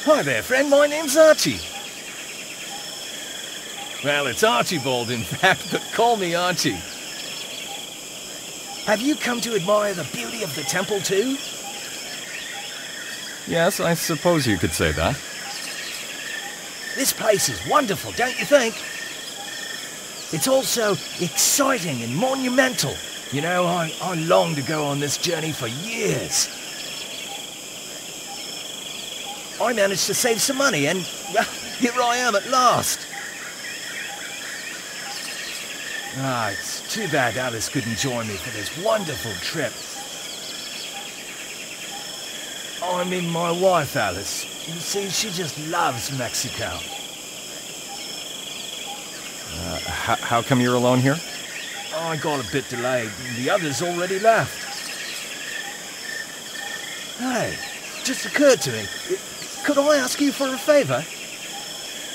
Hi there, friend. My name's Archie. Well, it's Archibald, in fact, but call me Archie. Have you come to admire the beauty of the temple, too? Yes, I suppose you could say that. This place is wonderful, don't you think? It's also exciting and monumental. You know, I longed to go on this journey for years. I managed to save some money and, well, here I am at last. Ah, it's too bad Alice couldn't join me for this wonderful trip. I mean, my wife, Alice. You see, she just loves Mexico. How come you're alone here? I got a bit delayed. The others already left. Hey, just occurred to me. Could I ask you for a favor?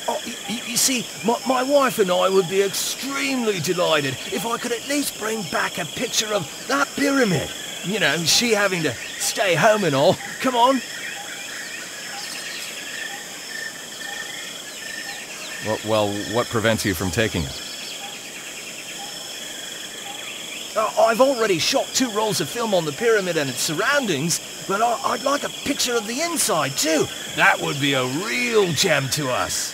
Oh, you see, my wife and I would be extremely delighted if I could at least bring back a picture of that pyramid. You know, she having to stay home and all. Come on. Well, what prevents you from taking it? I've already shot 2 rolls of film on the pyramid and its surroundings, but I'd like a picture of the inside too. That would be a real gem to us.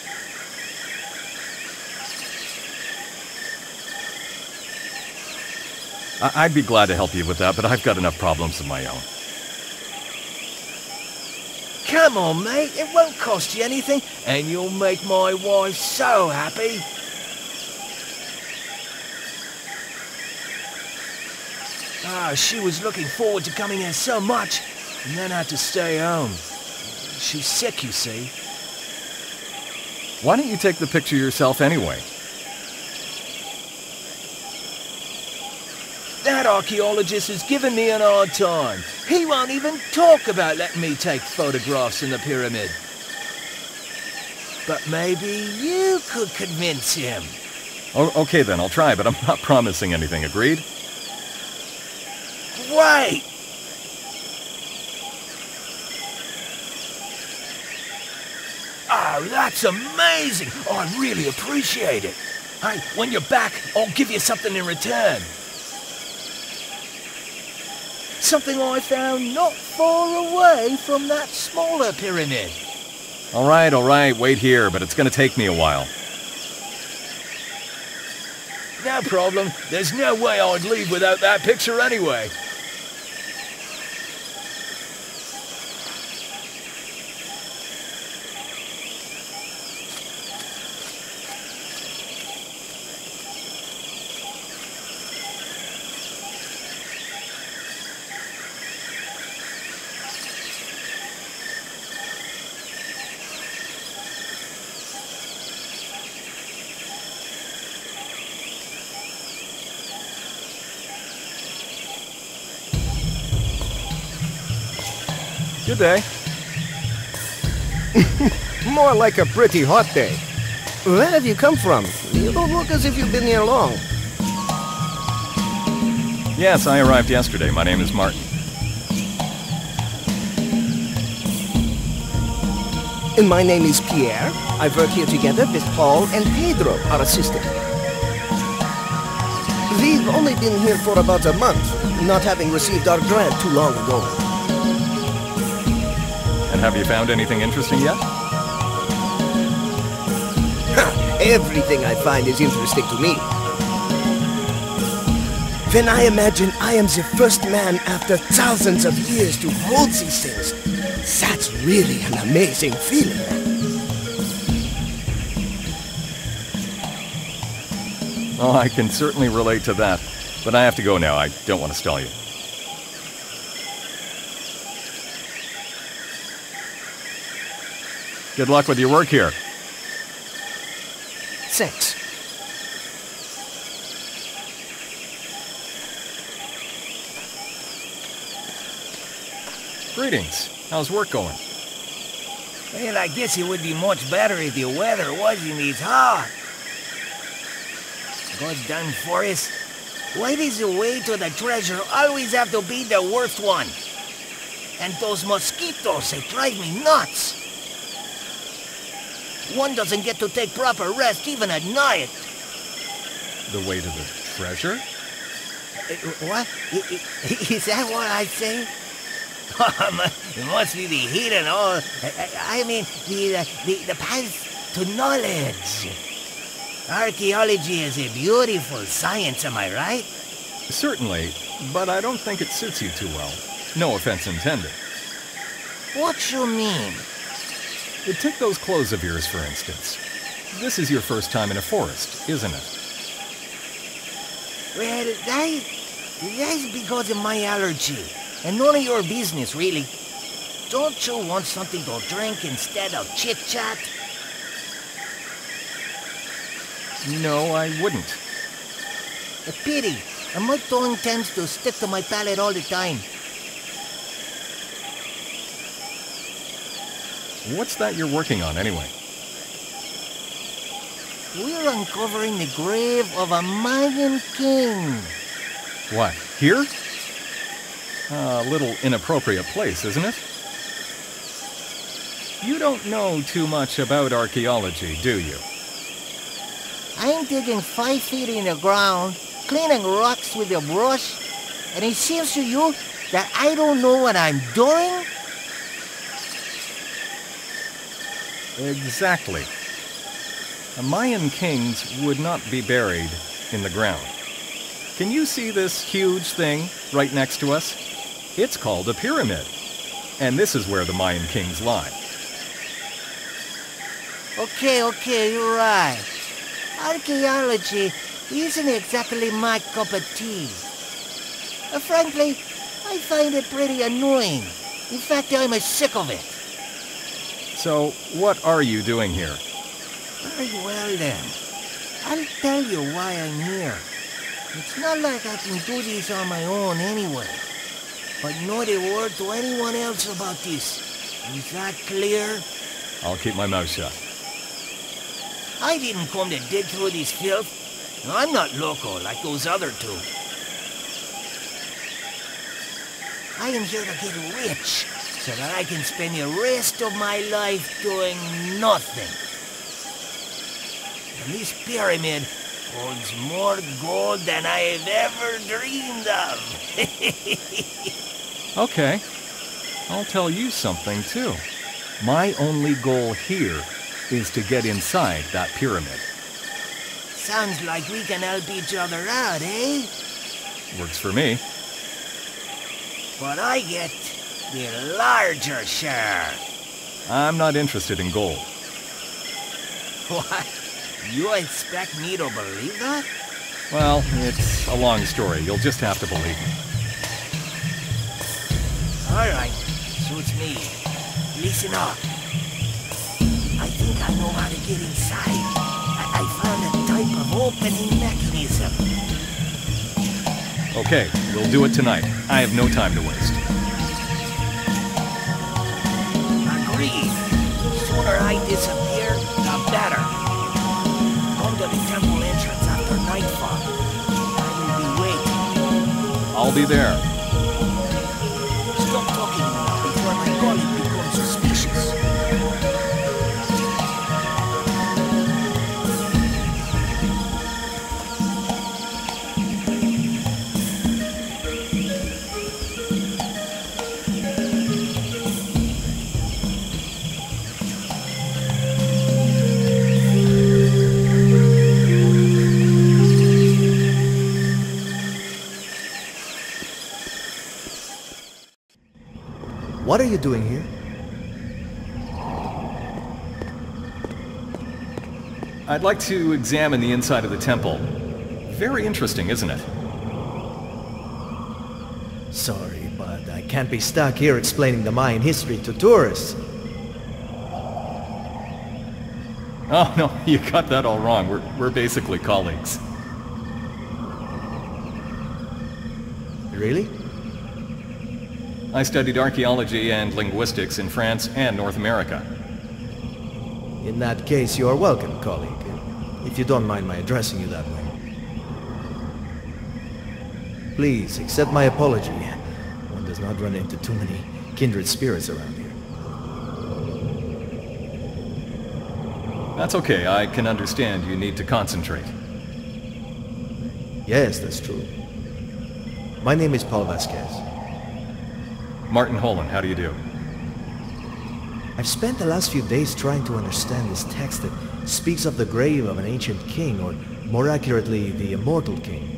I'd be glad to help you with that, but I've got enough problems of my own. Come on, mate. It won't cost you anything, and you'll make my wife so happy. She was looking forward to coming here so much, and then had to stay home. She's sick, you see. Why don't you take the picture yourself anyway? That archaeologist has given me an hard time. He won't even talk about letting me take photographs in the pyramid. But maybe you could convince him. Okay then, I'll try, but I'm not promising anything, agreed? Great! Oh, that's amazing! I really appreciate it. Hey, when you're back, I'll give you something in return. Something I found not far away from that smaller pyramid. All right, wait here, but it's gonna take me a while. No problem. There's no way I'd leave without that picture anyway. Good day. More like a pretty hot day. Where have you come from? You don't look as if you've been here long. Yes, I arrived yesterday. My name is Martin. And my name is Pierre. I work here together with Paul and Pedro, our assistant. We've only been here for about a month, not having received our grant too long ago. And have you found anything interesting yet? Everything I find is interesting to me. When I imagine I am the first man after thousands of years to hold these things, that's really an amazing feeling. Oh, I can certainly relate to that, but I have to go now. I don't want to stall you. Good luck with your work here. Thanks. Greetings. How's work going? Well, I guess it would be much better if the weather wasn't as hot. God done for us. Why is the way to the treasure always have to be the worst one? And those mosquitoes, they drive me nuts. One doesn't get to take proper rest even at night. The way to the treasure? What? Is that what I say? It must be the heat and all. I mean, the path to knowledge. Archaeology is a beautiful science, am I right? Certainly, but I don't think it suits you too well. No offense intended. What you mean? Take those clothes of yours, for instance. This is your first time in a forest, isn't it? Well, that's because of my allergy. And none of your business, really. Don't you want something to drink instead of chit-chat? No, I wouldn't. A pity. And my tongue tends to stick to my palate all the time. What's that you're working on, anyway? We're uncovering the grave of a Mayan king. What, here? A little inappropriate place, isn't it? You don't know too much about archaeology, do you? I'm digging 5 feet in the ground, cleaning rocks with a brush, and it seems to you that I don't know what I'm doing? Exactly. The Mayan kings would not be buried in the ground. Can you see this huge thing right next to us? It's called a pyramid. And this is where the Mayan kings lie. Okay, you're right. Archaeology isn't exactly my cup of tea. Frankly, I find it pretty annoying. In fact, I'm sick of it. So, what are you doing here? Very well then. I'll tell you why I'm here. It's not like I can do this on my own anyway. But not a word to anyone else about this. Is that clear? I'll keep my mouth shut. I didn't come to dig through this filth. I'm not loco like those other two. I am here to get rich, so that I can spend the rest of my life doing nothing. And this pyramid holds more gold than I have ever dreamed of. Okay. I'll tell you something, too. My only goal here is to get inside that pyramid. Sounds like we can help each other out, eh? Works for me. But I get the larger share. I'm not interested in gold. What? You expect me to believe that? Well, it's a long story. You'll just have to believe me. All right, suits me. Listen up. I think I know how to get inside. I found a type of opening mechanism. Okay, we'll do it tonight. I have no time to waste. Agreed. The sooner I disappear, the better. Come to the temple entrance after nightfall. I will be waiting. I'll be there. Stop talking now before my colleague becomes suspicious. What are you doing here? I'd like to examine the inside of the temple. Very interesting, isn't it? Sorry, but I can't be stuck here explaining the Mayan history to tourists. Oh, no, you got that all wrong. We're basically colleagues. Really? I studied archaeology and linguistics in France and North America. In that case, you are welcome, colleague. If you don't mind my addressing you that way. Please, accept my apology. One does not run into too many kindred spirits around here. That's okay, I can understand you need to concentrate. Yes, that's true. My name is Paul Vasquez. Martin Holland, how do you do? I've spent the last few days trying to understand this text that speaks of the grave of an ancient king, or more accurately, the immortal king.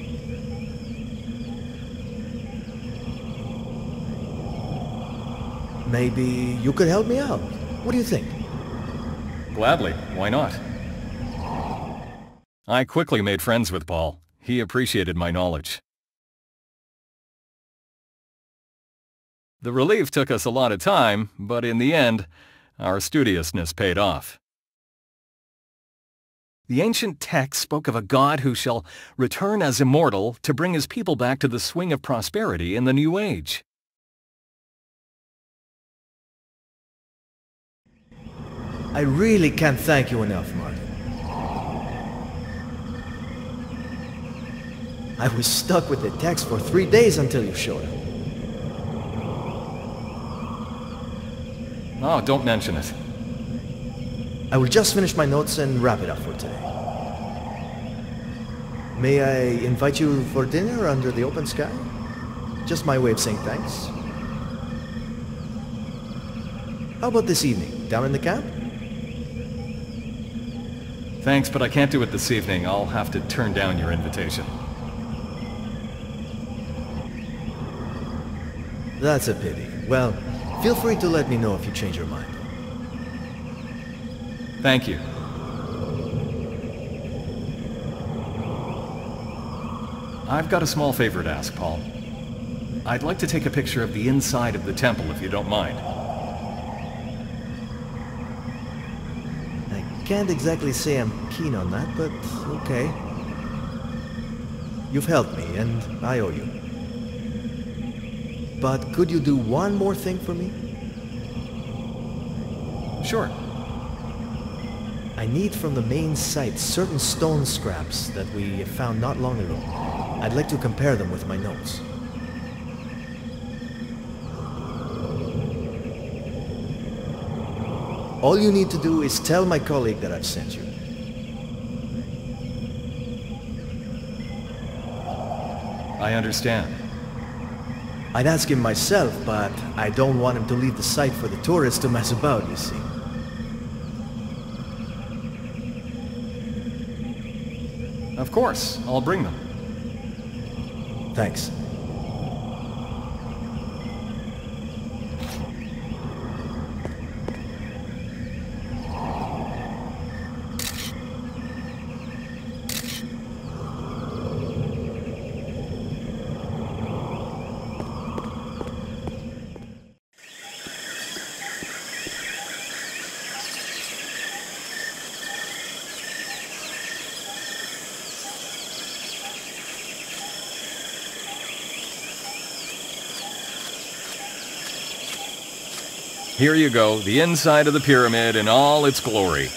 Maybe you could help me out. What do you think? Gladly, why not? I quickly made friends with Paul. He appreciated my knowledge. The relief took us a lot of time, but in the end, our studiousness paid off. The ancient text spoke of a god who shall return as immortal to bring his people back to the swing of prosperity in the new age. I really can't thank you enough, Martin. I was stuck with the text for 3 days until you showed up. Oh, don't mention it. I will just finish my notes and wrap it up for today. May I invite you for dinner under the open sky? Just my way of saying thanks. How about this evening, down in the camp? Thanks, but I can't do it this evening. I'll have to turn down your invitation. That's a pity. Well, feel free to let me know if you change your mind. Thank you. I've got a small favor to ask, Paul. I'd like to take a picture of the inside of the temple, if you don't mind. I can't exactly say I'm keen on that, but okay. You've helped me, and I owe you. But could you do one more thing for me? Sure. I need from the main site certain stone scraps that we found not long ago. I'd like to compare them with my notes. All you need to do is tell my colleague that I've sent you. I understand. I'd ask him myself, but I don't want him to leave the site for the tourists to mess about, you see. Of course, I'll bring them. Thanks. Here you go, the inside of the pyramid in all its glory.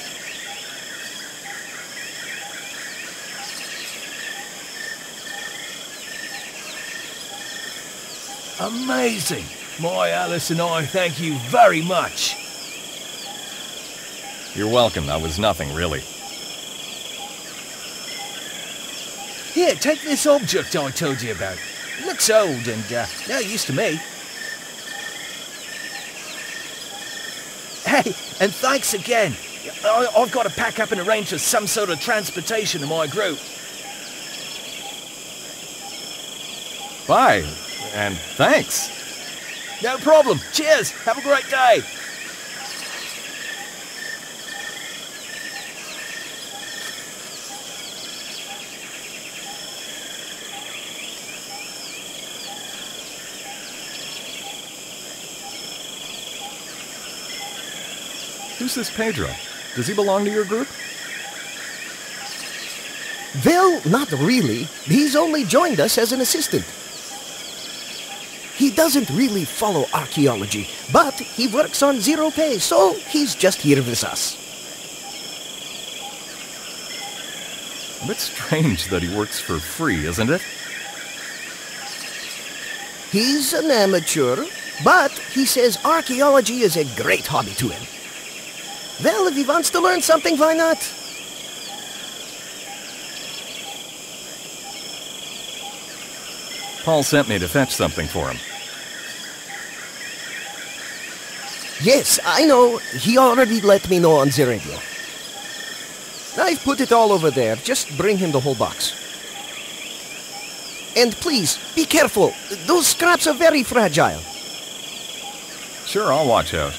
Amazing! My Alice and I thank you very much. You're welcome, that was nothing really. Here, take this object I told you about. It looks old and no use to me. Hey, and thanks again. I've got to pack up and arrange for some sort of transportation in my group. Bye, and thanks. No problem. Cheers. Have a great day. Who's this Pedro? Does he belong to your group? Well, not really. He's only joined us as an assistant. He doesn't really follow archaeology, but he works on zero pay, so he's just here with us. A bit strange that he works for free, isn't it? He's an amateur, but he says archaeology is a great hobby to him. Well, if he wants to learn something, why not? Paul sent me to fetch something for him. Yes, I know. He already let me know on the radio. I've put it all over there. Just bring him the whole box. And please, be careful. Those scraps are very fragile. Sure, I'll watch out.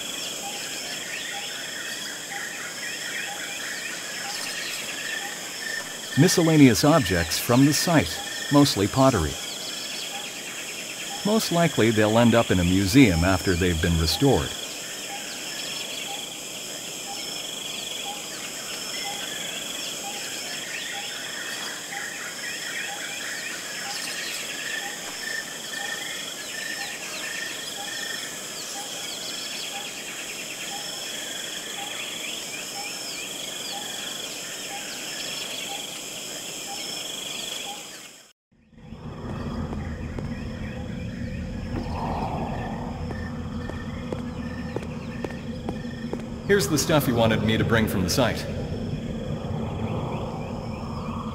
Miscellaneous objects from the site, mostly pottery. Most likely they'll end up in a museum after they've been restored. Here's the stuff you wanted me to bring from the site.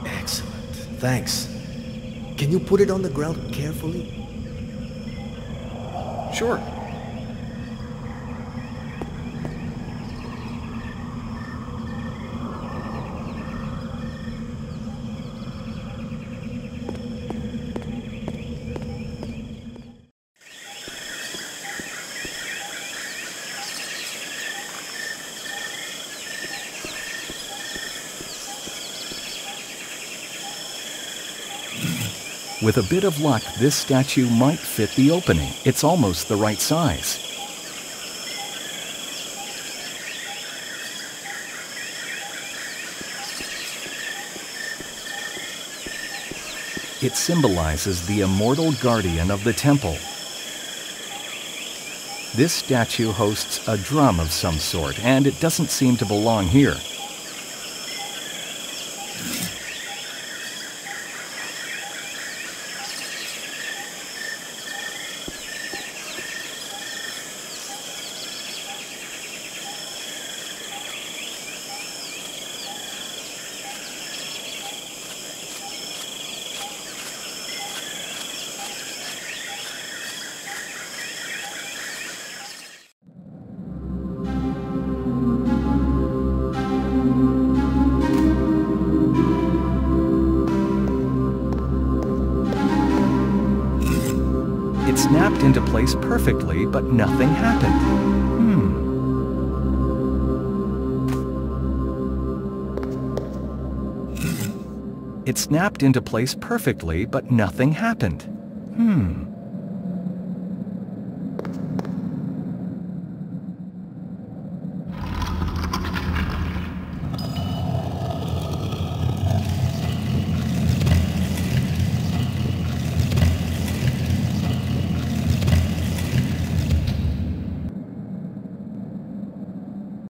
Excellent. Thanks. Can you put it on the ground carefully? Sure. With a bit of luck, this statue might fit the opening. It's almost the right size. It symbolizes the immortal guardian of the temple. This statue hosts a drum of some sort, and it doesn't seem to belong here. It snapped into place perfectly, but nothing happened. It snapped into place perfectly, but nothing happened.